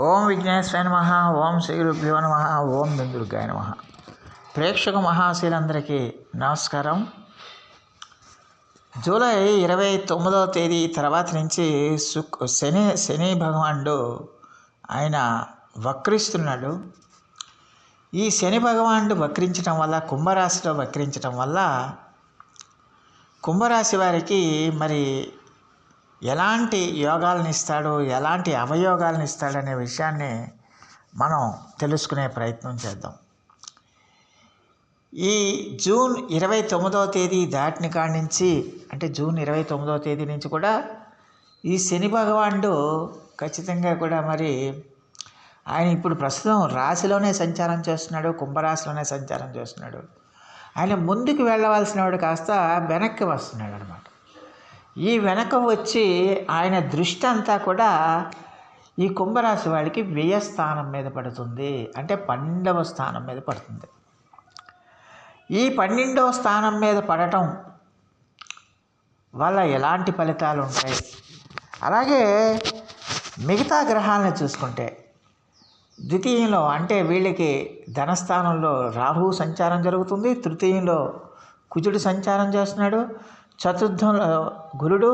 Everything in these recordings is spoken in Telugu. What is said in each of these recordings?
ఓం విఘ్నేశ్వరాయ నమః. ఓం శ్రీ గురుభ్యో నమః. ఓం దుర్గాయ నమః. ప్రేక్షక మహాశీలందరికీ నమస్కారం. జూలై 29వ తేదీ తర్వాత నుంచి శని భగవానుడు ఆయన వక్రిస్తున్నాడు. ఈ శని భగవానుడు వక్రించడం వల్ల, కుంభరాశిలో వక్రించడం వల్ల కుంభరాశి వారికి మరి ఎలాంటి యోగాలను ఇస్తాడు, ఎలాంటి అవయోగాలను ఇస్తాడు అనే విషయాన్ని మనం తెలుసుకునే ప్రయత్నం చేద్దాం. ఈ జూన్ 29వ తేదీ దాటిన కాడి నుంచి, అంటే జూన్ 29వ తేదీ నుంచి కూడా ఈ శని భగవానుడు ఖచ్చితంగా కూడా మరి ఆయన ఇప్పుడు ప్రస్తుతం రాశిలోనే సంచారం చేస్తున్నాడు, కుంభరాశిలోనే సంచారం చేస్తున్నాడు. ఆయన ముందుకు వెళ్ళవలసిన వాడు కాస్త వెనక్కి వస్తున్నాడు అనమాట. ఈ వెనక వచ్చి ఆయన దృష్టి అంతా కూడా ఈ కుంభరాశి వాడికి వ్యయ స్థానం మీద పడుతుంది, అంటే 12వ స్థానం మీద పడుతుంది. ఈ 12వ స్థానం మీద పడటం వల్ల ఎలాంటి ఫలితాలు ఉంటాయి, అలాగే మిగతా గ్రహాలను చూసుకుంటే ద్వితీయంలో అంటే వీళ్ళకి ధనస్థానంలో రాహు సంచారం జరుగుతుంది, తృతీయంలో కుజుడు సంచారం చేస్తున్నాడు, చతుర్థంలో గురుడు,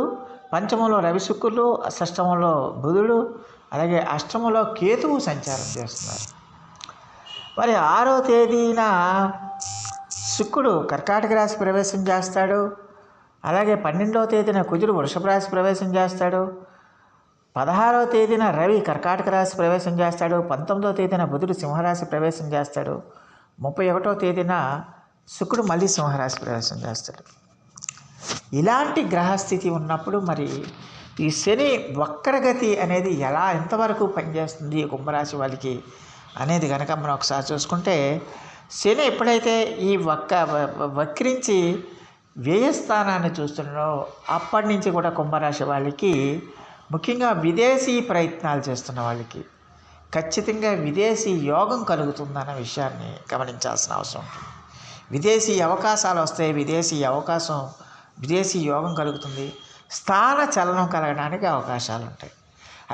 పంచమంలో రవి శుక్రులు, షష్టమంలో బుధుడు, అలాగే అష్టమంలో కేతువు సంచారం చేస్తున్నారు. మరి 6వ తేదీన శుక్రుడు కర్కాటక రాశి ప్రవేశం చేస్తాడు, అలాగే 12వ తేదీన కుజుడు వృషభ రాశి ప్రవేశం చేస్తాడు, 16వ తేదీన రవి కర్కాటక రాశి ప్రవేశం చేస్తాడు, 19వ తేదీన బుధుడు సింహరాశి ప్రవేశం చేస్తాడు, 31వ తేదీన శుక్రుడు మళ్ళీ సింహరాశి ప్రవేశం చేస్తాడు. ఇలాంటి గ్రహస్థితి ఉన్నప్పుడు మరి ఈ శని వక్రగతి అనేది ఎంతవరకు పనిచేస్తుంది ఈ కుంభరాశి వాళ్ళకి అనేది కనుక మనం ఒకసారి చూసుకుంటే, శని ఎప్పుడైతే ఈ వక్రించి వ్యయస్థానాన్ని చూస్తున్నాడో అప్పటి నుంచి కూడా కుంభరాశి వాళ్ళకి, ముఖ్యంగా విదేశీ ప్రయత్నాలు చేస్తున్న వాళ్ళకి ఖచ్చితంగా విదేశీ యోగం కలుగుతుందన్న విషయాన్ని గమనించాల్సిన అవసరం ఉంటుంది. విదేశీ అవకాశాలు వస్తాయి, విదేశీ యోగం కలుగుతుంది, స్థాన చలనం కలగడానికి అవకాశాలు ఉంటాయి.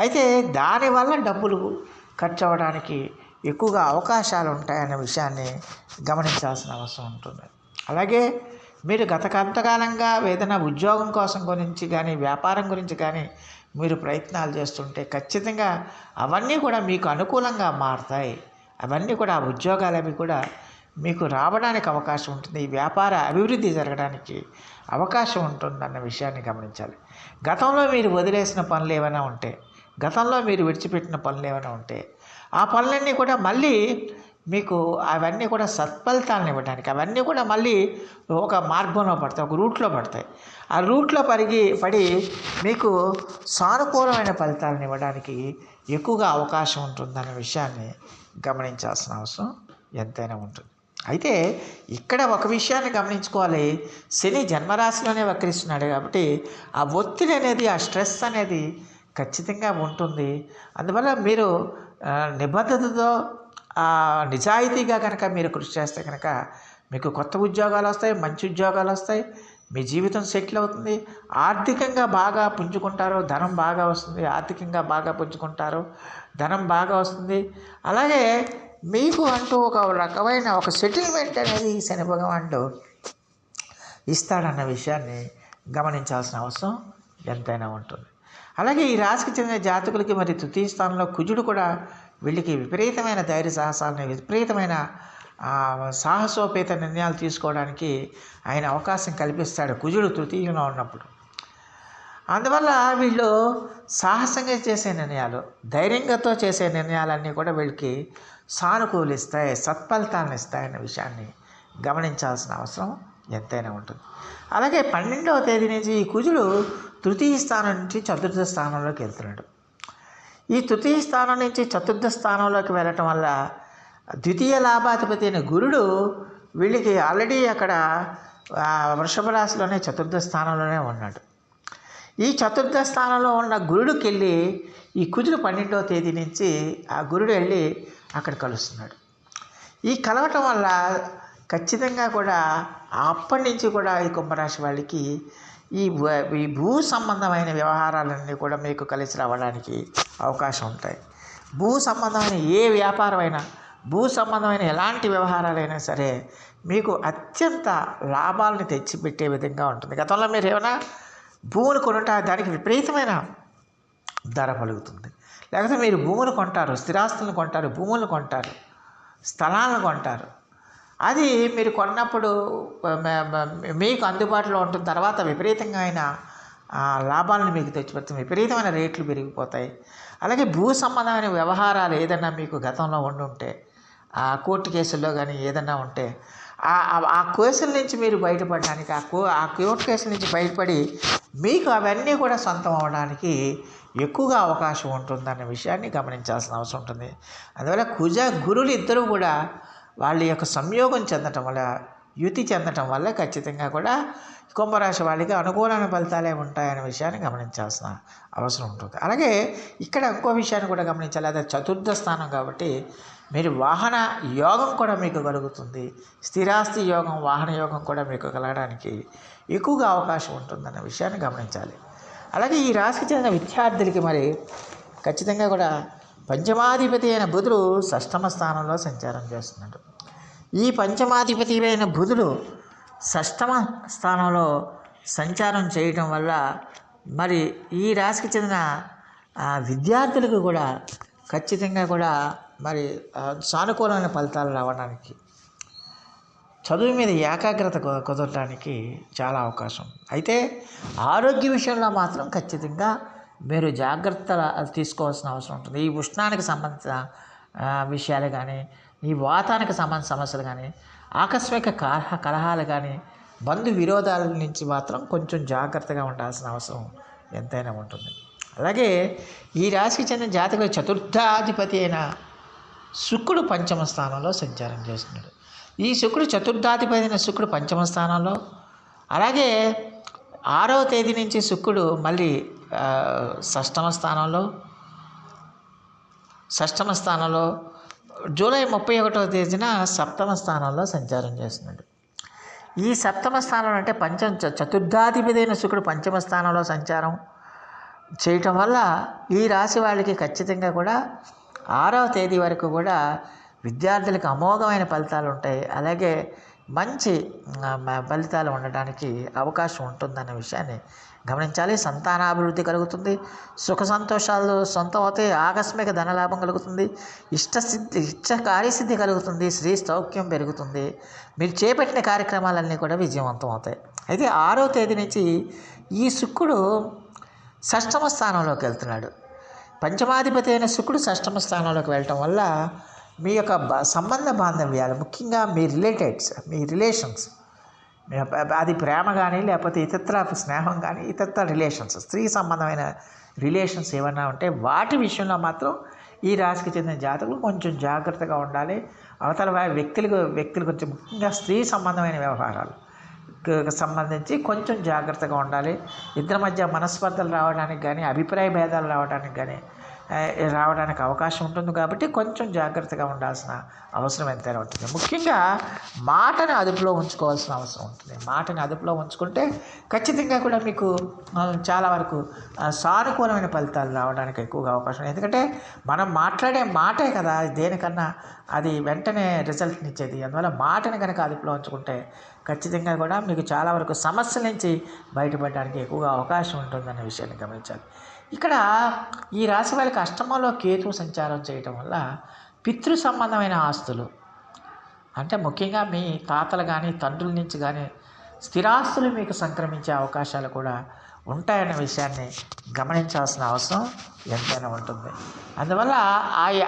అయితే దానివల్ల డబ్బులు ఖర్చు అవ్వడానికి ఎక్కువగా అవకాశాలు ఉంటాయనే విషయాన్ని గమనించాల్సిన అవసరం ఉంటుంది. అలాగే మీరు గత కొంతకాలంగా ఏదైనా ఉద్యోగం కోసం గురించి కానీ, వ్యాపారం గురించి కానీ మీరు ప్రయత్నాలు చేస్తుంటే ఖచ్చితంగా అవన్నీ కూడా మీకు అనుకూలంగా మారుతాయి. అవన్నీ కూడా ఆ ఉద్యోగాలు అవి కూడా మీకు రావడానికి అవకాశం ఉంటుంది, వ్యాపార అభివృద్ధి జరగడానికి అవకాశం ఉంటుందన్న విషయాన్ని గమనించాలి. గతంలో మీరు వదిలేసిన పనులు ఏమైనా ఉంటే, గతంలో మీరు విడిచిపెట్టిన పనులు ఏమైనా ఉంటే ఆ పనులన్నీ కూడా మళ్ళీ మీకు అవన్నీ కూడా సత్ఫలితాలను ఇవ్వడానికి, అవన్నీ కూడా మళ్ళీ ఒక మార్గంలో పడతాయి, ఒక రూట్లో పడతాయి. ఆ రూట్లో పడి మీకు సానుకూలమైన ఫలితాలను ఇవ్వడానికి ఎక్కువగా అవకాశం ఉంటుందన్న విషయాన్ని గమనించాల్సిన అవసరం ఎంతైనా ఉంటుంది. అయితే ఇక్కడ ఒక విషయాన్ని గమనించుకోవాలి, శని జన్మరాశిలోనే వక్రిస్తున్నాడు కాబట్టి ఆ ఒత్తిడి అనేది, ఆ స్ట్రెస్ అనేది ఖచ్చితంగా ఉంటుంది. అందువల్ల మీరు నిబద్ధతతో నిజాయితీగా కనుక మీరు కృషి చేస్తే కనుక మీకు కొత్త ఉద్యోగాలు వస్తాయి, మంచి ఉద్యోగాలు వస్తాయి, మీ జీవితం సెటిల్ అవుతుంది, ఆర్థికంగా బాగా పుంజుకుంటారు, ధనం బాగా వస్తుంది, ఆర్థికంగా బాగా పుంజుకుంటారు, ధనం బాగా వస్తుంది. అలాగే మీకు అంటూ ఒక రకమైన ఒక సెటిల్మెంట్ అనేది శని భగవానుడు ఇస్తాడన్న విషయాన్ని గమనించాల్సిన అవసరం ఎంతైనా ఉంటుంది. అలాగే ఈ రాశికి చెందిన జాతకులకి మరి తృతీయ స్థానంలో కుజుడు కూడా వీళ్ళకి విపరీతమైన ధైర్య సాహసాలని, విపరీతమైన సాహసోపేత నిర్ణయాలు తీసుకోవడానికి ఆయన అవకాశం కల్పిస్తాడు కుజుడు తృతీయంలో ఉన్నప్పుడు. అందువల్ల వీళ్ళు సాహసంగా చేసే నిర్ణయాలు, ధైర్యంగాతో చేసే నిర్ణయాలన్నీ కూడా వీళ్ళకి సానుకూలిస్తాయి, సత్ఫలితాలను ఇస్తాయన్న విషయాన్ని గమనించాల్సిన అవసరం ఎంతైనా ఉంటుంది. అలాగే 12వ తేదీ నుంచి ఈ కుజుడు తృతీయ స్థానం నుంచి చతుర్థ స్థానంలోకి వెళ్తున్నాడు. ఈ తృతీయ స్థానం నుంచి చతుర్థ స్థానంలోకి వెళ్ళటం వల్ల ద్వితీయ లాభాధిపతి అయిన గురుడు వీళ్ళకి ఆల్రెడీ అక్కడ వృషభ రాశిలోనే చతుర్థ స్థానంలోనే ఉన్నాడు. ఈ చతుర్థ స్థానంలో ఉన్న గురుడికి వెళ్ళి ఈ కుజుడు 12వ తేదీ నుంచి ఆ గురుడు వెళ్ళి అక్కడ కలుస్తున్నాడు. ఈ కలవటం వల్ల ఖచ్చితంగా కూడా అప్పటి నుంచి కూడా ఈ కుంభరాశి వాళ్ళకి ఈ భూ సంబంధమైన వ్యవహారాలన్నీ కూడా మీకు కలిసి రావడానికి అవకాశం ఉంటాయి. భూ సంబంధమైన ఏ వ్యాపారమైనా, భూ సంబంధమైన ఎలాంటి వ్యవహారాలైనా సరే మీకు అత్యంత లాభాలను తెచ్చిపెట్టే విధంగా ఉంటుంది. గతంలో మీరు ఏమైనా భూములు కొనుంటే దానికి విపరీతమైన ధర పలుకుతుంది. లేకపోతే మీరు భూములు కొంటారు, స్థిరాస్తులను కొంటారు, భూములను కొంటారు, స్థలాలను కొంటారు. అది మీరు కొన్నప్పుడు మీకు అందుబాటులో ఉంటుంది. తర్వాత విపరీతంగా అయిన లాభాలను మీకు తెచ్చిపెడుతుంది, విపరీతమైన రేట్లు పెరిగిపోతాయి. అలాగే భూ సంబంధమైన వ్యవహారాలు ఏదైనా మీకు గతంలో ఉండుంటే, ఆ కోర్టు కేసుల్లో కానీ ఏదైనా ఉంటే, ఆ కేసుల నుంచి మీరు బయటపడడానికి, ఆ కోర్టు కేసుల నుంచి బయటపడి మీకు అవన్నీ కూడా సొంతం అవ్వడానికి ఎక్కువగా అవకాశం ఉంటుందన్న విషయాన్ని గమనించాల్సిన అవసరం ఉంటుంది. అందువల్ల కుజ గురులు ఇద్దరూ కూడా వాళ్ళ యొక్క సంయోగం చెందటం వల్ల, యుతి చెందటం వల్ల ఖచ్చితంగా కూడా కుంభరాశి వాళ్ళకి అనుకూలమైన ఫలితాలే ఉంటాయనే విషయాన్ని గమనించాల్సిన అవసరం ఉంటుంది. అలాగే ఇక్కడ ఇంకో విషయాన్ని కూడా గమనించాలి. అదే చతుర్థ స్థానం కాబట్టి మీరు వాహన యోగం కూడా మీకు కలుగుతుంది. స్థిరాస్తి యోగం, వాహన యోగం కూడా మీకు కలగడానికి ఎక్కువగా అవకాశం ఉంటుందన్న విషయాన్ని గమనించాలి. అలాగే ఈ రాశికి చెందిన విద్యార్థులకి మరి ఖచ్చితంగా కూడా పంచమాధిపతి అయిన బుధుడు షష్టమ స్థానంలో సంచారం చేస్తున్నాడు. ఈ పంచమాధిపతి అయిన బుధుడు షష్టమ స్థానంలో సంచారం చేయటం వల్ల మరి ఈ రాశికి చెందిన విద్యార్థులకు కూడా ఖచ్చితంగా కూడా మరి సానుకూలమైన ఫలితాలు రావడానికి, చదువు మీద ఏకాగ్రత కుదరడానికి చాలా అవకాశం. అయితే ఆరోగ్య విషయంలో మాత్రం ఖచ్చితంగా మీరు జాగ్రత్తలు తీసుకోవాల్సిన అవసరం ఉంటుంది. ఈ ఉష్ణానికి సంబంధించిన విషయాలు కానీ, ఈ వాతానికి సంబంధించిన సమస్యలు కానీ, ఆకస్మిక కలహాలు కానీ, బంధు విరోధాల నుంచి మాత్రం కొంచెం జాగ్రత్తగా ఉండాల్సిన అవసరం ఎంతైనా ఉంటుంది. అలాగే ఈ రాశికి చెందిన జాతకుడు చతుర్థాధిపతి అయిన శుక్రుడు పంచమ స్థానంలో సంచారం చేస్తున్నాడు. ఈ శుక్రుడు చతుర్థాధిపతి అయిన శుక్రుడు పంచమ స్థానంలో, అలాగే 6వ తేదీ నుంచి శుక్రుడు మళ్ళీ షష్టమ స్థానంలో జూలై 31వ తేదీన సప్తమ స్థానంలో సంచారం చేస్తున్నాడు. ఈ సప్తమ స్థానంలో అంటే చతుర్థాధిపతి అయిన శుక్రుడు పంచమ స్థానంలో సంచారం చేయటం వల్ల ఈ రాశి వాళ్ళకి ఖచ్చితంగా కూడా 6వ తేదీ వరకు కూడా విద్యార్థులకు అమోఘమైన ఫలితాలు ఉంటాయి. అలాగే మంచి ఫలితాలు ఉండడానికి అవకాశం ఉంటుందన్న విషయాన్ని గమనించాలి. సంతానాభివృద్ధి కలుగుతుంది, సుఖ సంతోషాలు సొంతం అవుతాయి, ఆకస్మిక ధనలాభం కలుగుతుంది, ఇష్ట కార్యసిద్ధి కలుగుతుంది, స్త్రీ సౌఖ్యం పెరుగుతుంది, మీరు చేపట్టిన కార్యక్రమాలన్నీ కూడా విజయవంతం అవుతాయి. అయితే 6వ తేదీ నుంచి ఈ శుక్రుడు షష్టమ స్థానంలోకి వెళ్తున్నాడు. పంచమాధిపతి అయిన శుక్రుడు షష్టమ స్థానంలోకి వెళ్ళటం వల్ల మీ యొక్క సంబంధ బాంధవ్యాలు, ముఖ్యంగా మీ రిలేషన్స్, అది ప్రేమ కానీ లేకపోతే ఇతర స్నేహం కానీ, ఇతర రిలేషన్స్, స్త్రీ సంబంధమైన రిలేషన్స్ ఏమన్నా ఉంటే వాటి విషయంలో మాత్రం ఈ రాశికి చెందిన జాతకులు కొంచెం జాగ్రత్తగా ఉండాలి. అవతల వ్యక్తులు కొంచెం ముఖ్యంగా స్త్రీ సంబంధమైన వ్యవహారాలు సంబంధించి కొంచెం జాగ్రత్తగా ఉండాలి. ఇద్దరి మధ్య మనస్పర్ధలు రావడానికి కానీ, అభిప్రాయ భేదాలు రావడానికి అవకాశం ఉంటుంది. కాబట్టి కొంచెం జాగ్రత్తగా ఉండాల్సిన అవసరం ఎంతైనా ఉంటుంది. ముఖ్యంగా మాటని అదుపులో ఉంచుకోవాల్సిన అవసరం ఉంటుంది. మాటని అదుపులో ఉంచుకుంటే ఖచ్చితంగా కూడా మీకు చాలా వరకు సానుకూలమైన ఫలితాలు రావడానికి ఎక్కువగా అవకాశం ఉంది. ఎందుకంటే మనం మాట్లాడే మాటే కదా దేనికన్నా అది వెంటనే రిజల్ట్ని ఇచ్చేది. అందువల్ల మాటని కనుక అదుపులో ఉంచుకుంటే ఖచ్చితంగా కూడా మీకు చాలా వరకు సమస్యల నుంచి బయటపడడానికి ఎక్కువగా అవకాశం ఉంటుందనే విషయాన్ని గమనించాలి. ఇక్కడ ఈ రాశి వాళ్ళకి అష్టమంలో కేతువు సంచారం చేయటం వల్ల పితృ సంబంధమైన ఆస్తులు, అంటే ముఖ్యంగా మీ తాతలు కానీ తండ్రుల నుంచి కానీ స్థిరాస్తులు మీకు సంక్రమించే అవకాశాలు కూడా ఉంటాయన్న విషయాన్ని గమనించాల్సిన అవసరం ఎంతైనా ఉంటుంది. అందువల్ల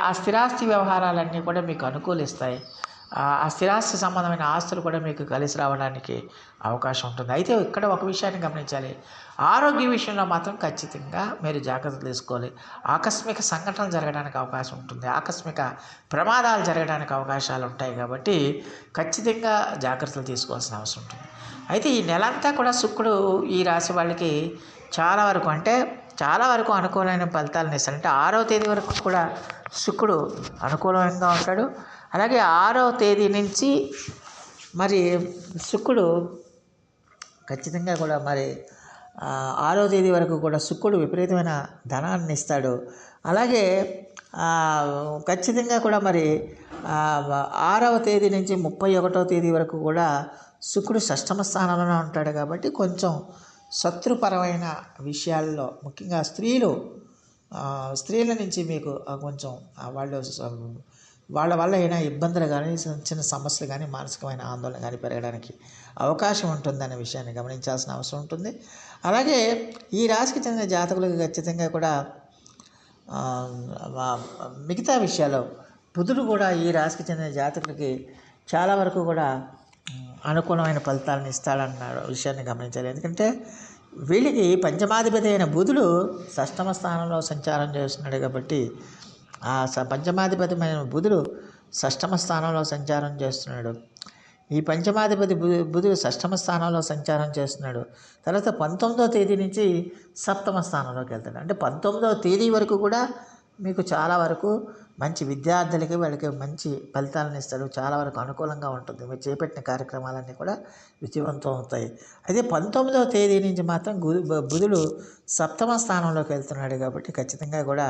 ఆ స్థిరాస్తి వ్యవహారాలన్నీ కూడా మీకు అనుకూలిస్తాయి. ఆ స్థిరాస్తి సంబంధమైన ఆస్తులు కూడా మీకు కలిసి రావడానికి అవకాశం ఉంటుంది. అయితే ఇక్కడ ఒక విషయాన్ని గమనించాలి. ఆరోగ్య విషయంలో మాత్రం ఖచ్చితంగా మీరు జాగ్రత్తలు తీసుకోవాలి. ఆకస్మిక సంఘటనలు జరగడానికి అవకాశం ఉంటుంది, ఆకస్మిక ప్రమాదాలు జరగడానికి అవకాశాలు ఉంటాయి. కాబట్టి ఖచ్చితంగా జాగ్రత్తలు తీసుకోవాల్సిన అవసరం ఉంటుంది. అయితే ఈ నెలంతా కూడా శుక్రుడు ఈ రాశి వాళ్ళకి చాలా వరకు అనుకూలమైన ఫలితాలను ఇస్తాడు. అంటే 6వ తేదీ వరకు కూడా శుక్రుడు అనుకూలంగా ఉంటాడు. అలాగే 6వ తేదీ నుంచి మరి శుక్రుడు ఖచ్చితంగా కూడా మరి 6వ తేదీ వరకు కూడా శుక్రుడు విపరీతమైన ధనాన్ని ఇస్తాడు. అలాగే ఖచ్చితంగా కూడా మరి 6వ తేదీ నుంచి 31వ తేదీ వరకు కూడా శుక్రుడు షష్టమ స్థానంలోనే ఉంటాడు. కాబట్టి కొంచెం శత్రుపరమైన విషయాల్లో ముఖ్యంగా స్త్రీల నుంచి మీకు కొంచెం వాళ్ళ వల్ల అయినా ఇబ్బందులు కానీ చిన్న సమస్యలు కానీ మానసికమైన ఆందోళన కానీ పెరగడానికి అవకాశం ఉంటుందనే విషయాన్ని గమనించాల్సిన అవసరం ఉంటుంది. అలాగే ఈ రాశికి చెందిన జాతకులకు ఖచ్చితంగా కూడా మిగతా విషయాల్లో బుధుడు కూడా ఈ రాశికి చెందిన జాతకులకి చాలా వరకు కూడా అనుకూలమైన ఫలితాలను ఇస్తాడన్న విషయాన్ని గమనించాలి. ఎందుకంటే వీళ్ళకి పంచమాధిపతి అయిన బుధుడు షష్టమ స్థానంలో సంచారం చేస్తున్నాడు. కాబట్టి ఆ పంచమాధిపతిమైన బుధుడు షష్టమ స్థానంలో సంచారం చేస్తున్నాడు. ఈ పంచమాధిపతి బుధుడు షష్టమ స్థానంలో సంచారం చేస్తున్నాడు. తర్వాత 19వ తేదీ నుంచి సప్తమ స్థానంలోకి వెళ్తాడు. అంటే 19వ తేదీ వరకు కూడా మీకు చాలా వరకు మంచి విద్యార్థులకి వాళ్ళకి మంచి ఫలితాలను ఇస్తాడు. చాలా వరకు అనుకూలంగా ఉంటుంది. మీరు చేపట్టిన కార్యక్రమాలన్నీ కూడా విజయవంతం అవుతాయి. అయితే 19వ తేదీ నుంచి మాత్రం బుధుడు సప్తమ స్థానంలోకి వెళ్తున్నాడు. కాబట్టి ఖచ్చితంగా కూడా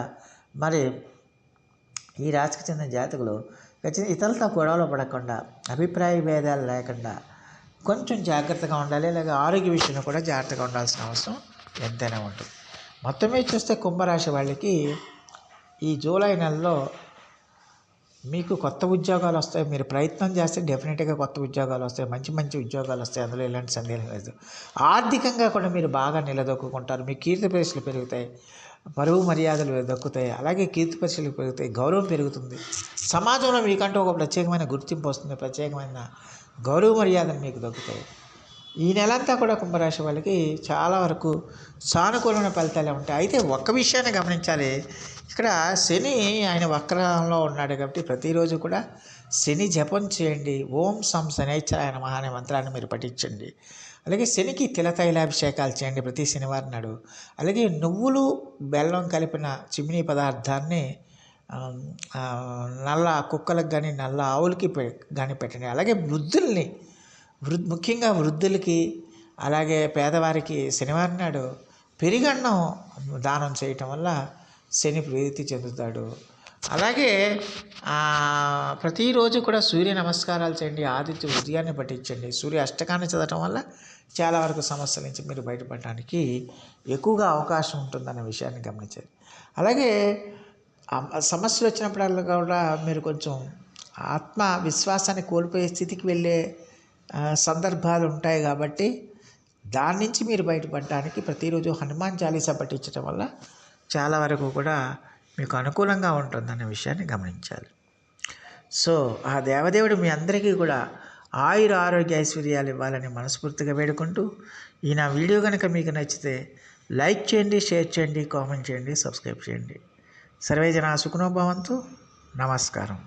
మరి ఈ రాశికి చెందిన జాతకులు ఖచ్చితంగా ఇతరులతో గొడవలు పడకుండా, అభిప్రాయ భేదాలు లేకుండా కొంచెం జాగ్రత్తగా ఉండాలి. అలాగే ఆరోగ్య విషయంలో కూడా జాగ్రత్తగా ఉండాల్సిన అవసరం ఎంతైనా ఉంటుంది. మొత్తం మీద చూస్తే కుంభరాశి వాళ్ళకి ఈ జూలై నెలలో మీకు కొత్త ఉద్యోగాలు వస్తాయి. మీరు ప్రయత్నం చేస్తే డెఫినెట్గా కొత్త ఉద్యోగాలు వస్తాయి. మంచి మంచి ఉద్యోగాలు వస్తాయి. అందులో ఎలాంటి సందేహం లేదు. ఆర్థికంగా కూడా మీరు బాగా నిలదొక్కుంటారు. మీ కీర్తి ప్రతిష్టలు పెరుగుతాయి. పరువు మర్యాదలు దక్కుతాయి. అలాగే కీర్తి ప్రతిష్టలు పెరుగుతాయి. గౌరవం పెరుగుతుంది. సమాజంలో మీకంటూ ఒక ప్రత్యేకమైన గుర్తింపు వస్తుంది. ప్రత్యేకమైన గౌరవ మర్యాదలు మీకు దక్కుతాయి. ఈ నెలంతా కూడా కుంభరాశి వాళ్ళకి చాలా వరకు సానుకూలమైన ఫలితాలే ఉంటాయి. అయితే ఒక్క విషయాన్ని గమనించాలి. ఇక్కడ శని ఆయన వక్రంలో ఉన్నాడు. కాబట్టి ప్రతిరోజు కూడా శని జపం చేయండి. ఓం సం శనైశ్చరాయ నమః అనే మంత్రాన్ని మీరు పఠించండి. అలాగే శనికి తిలతైలాభిషేకాలు చేయండి ప్రతి శనివారం నాడు. అలాగే నువ్వులు బెల్లం కలిపిన చిమ్నీ పదార్థాన్ని నల్ల కుక్కలకు కానీ నల్ల ఆవులకి కానీ పెట్టండి. అలాగే ముఖ్యంగా వృద్ధులకి అలాగే పేదవారికి శనివారం నాడు పెరుగన్నం దానం చేయటం వల్ల శని ప్రీతి చెందుతాడు. అలాగే ప్రతిరోజు కూడా సూర్య నమస్కారాలు చేయండి. ఆదిత్య ఉదయాన్ని పఠించండి. సూర్య అష్టకాన్ని చదవటం వల్ల చాలా వరకు సమస్యల నుంచి మీరు బయటపడడానికి ఎక్కువగా అవకాశం ఉంటుందన్న విషయాన్ని గమనించాలి. అలాగే సమస్యలు వచ్చినప్పుడల్లా కూడా మీరు కొంచెం ఆత్మవిశ్వాసాన్ని కోల్పోయే స్థితికి వెళ్ళే సందర్భాలు ఉంటాయి. కాబట్టి దాని నుంచి మీరు బయటపడడానికి ప్రతిరోజు హనుమాన్ చాలీసా పఠించడం వల్ల చాలా వరకు కూడా మీకు అనుకూలంగా ఉంటుందన్న విషయాన్ని గమనించాలి. సో ఆ దేవదేవుడు మీ అందరికీ కూడా ఆయుర ఆరోగ్య ఐశ్వర్యాలు ఇవ్వాలని మనస్ఫూర్తిగా వేడుకుంటూ ఈ నా వీడియో కనుక మీకు నచ్చితే లైక్ చేయండి, షేర్ చేయండి, కామెంట్ చేయండి, సబ్స్క్రైబ్ చేయండి. సర్వే జనా సుఖినో భవంతు. నమస్కారం.